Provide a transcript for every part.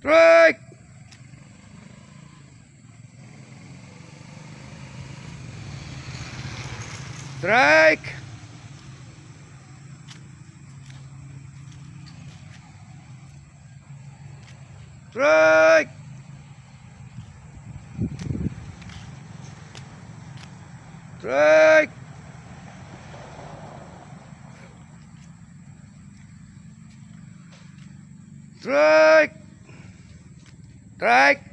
Strike! Strike! Strike! Strike! Strike! Strike!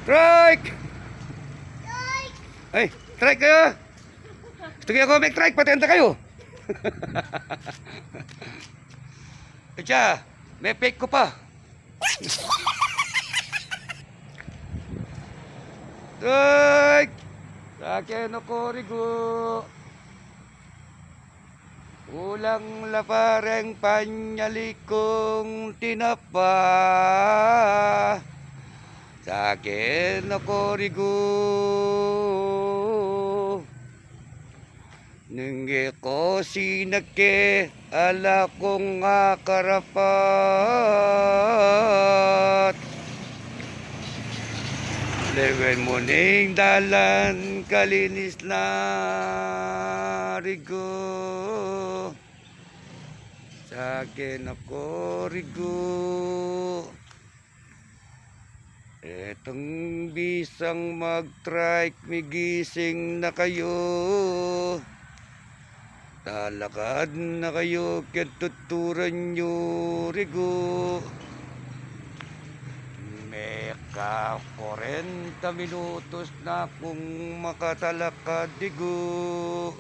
Strike! Ay, strike kayo! Gusto kayo ako mag-strike, patenta kayo! Kaya, may fake ko pa! Strike! Sa akin ako, Rigo! Ulang lapareng panyalikong tinapa. Sa akin ako, Rigo. Ninggi ko sinake ala kong akarapat. Lewen mo ning dalan kalinis na, Rigo. Sa akin ako, Rigo. Etong bisang mag-trike, migising na kayo. Talakad na kayo, kaya tuturan nyo, Rigo. May ka 40 minutos na kung makatalakad, Rigo.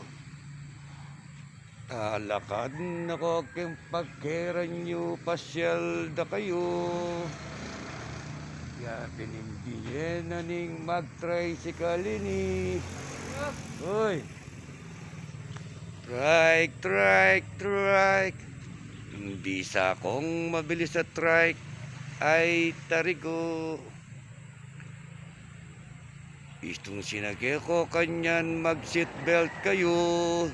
Talakad na ko, kaya pagkiran nyo, pasyal na kayo. Kaya pinimbihin na ning mag-tricycle ini. Uy! Trike, trike, trike. Bisa kong mabilis sa trike ay tarigo. Istong sinagay ko kanyan mag-seatbelt kayo.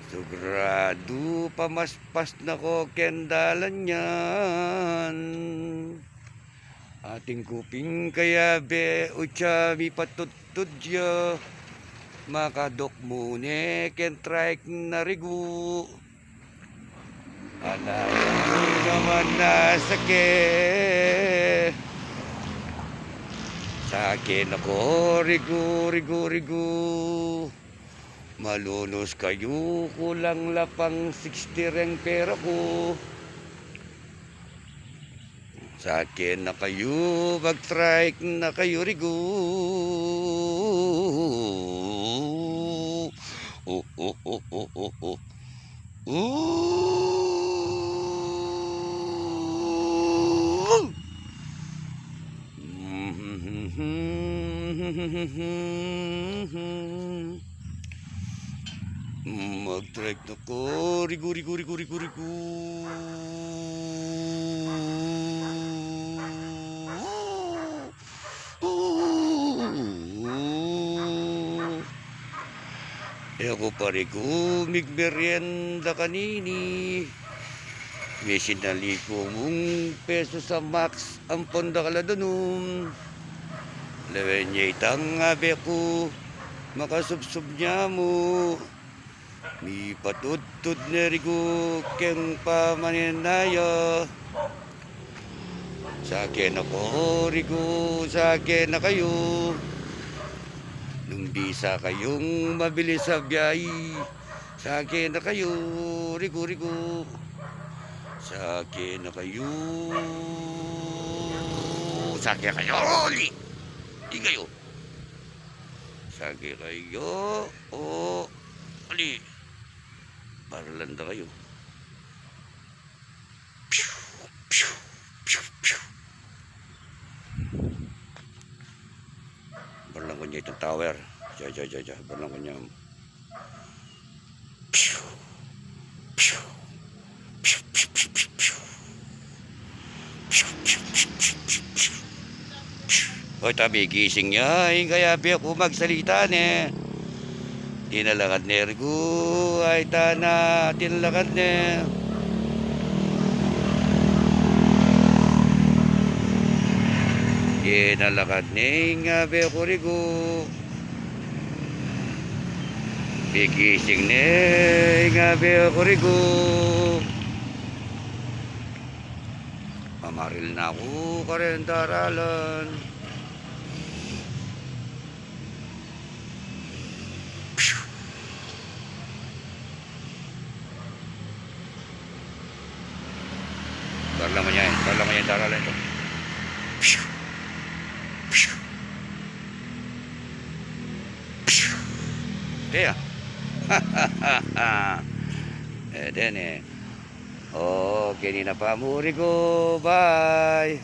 Sigurado pamaspas na ko kendalan yan. Ating kuping kaya be ucha mi patutudya. Makadok mune ken trike na Rigo. Alay naman na sakit. Sa akin ako, Rigo, Rigo, Rigo. Malunos kayo, kulang lapang 60 reng pera ko. Sa akin na kayo, mag-trike na kayo, Rigo. Oh, oh, oh, oh, oh, oh. Mag-trike na ko, Rigo, Rigo, Rigo, Rigo, Rigo. Ako pare ko, migmerienda kanini. May sinali ko mong peso sa max ang ponda kaladanum. Lewen niya itang abe ko, makasubsub niya mo. Mi patutod na Rigo, keng pamaninaya. Sa akin ako, Rigo, sa akin na kayo. Nung bisa kayong mabilis sa biyahe, sa akin na kayo, Rigo, Rigo. Sa akin na kayo. Sa akin kayo, Oli. Di kayo. Sa akin kayo, o, Oli. Para landa kayo. Piu, piu, piu, piu. Barlang ko niya itong tower. Ja. Barlang ko niya. Piu, piu, piu, piu, piu, piu, piu. Piu, piu, piu, piu, piu, piu. O tabi gising niya, kaya biyak ko magsalita ne. Tinalakad ne Rigo, ay tana, tinalakad ne. Tinalakad ne, nga biyak ko Rigo. Bigising ne, nga biyak ko Rigo. Pamaril na ako, karentaralan. Darlaman yan, daralan ito. Kaya. Eh, then eh. Oh, kanina pa muri ko. Bye.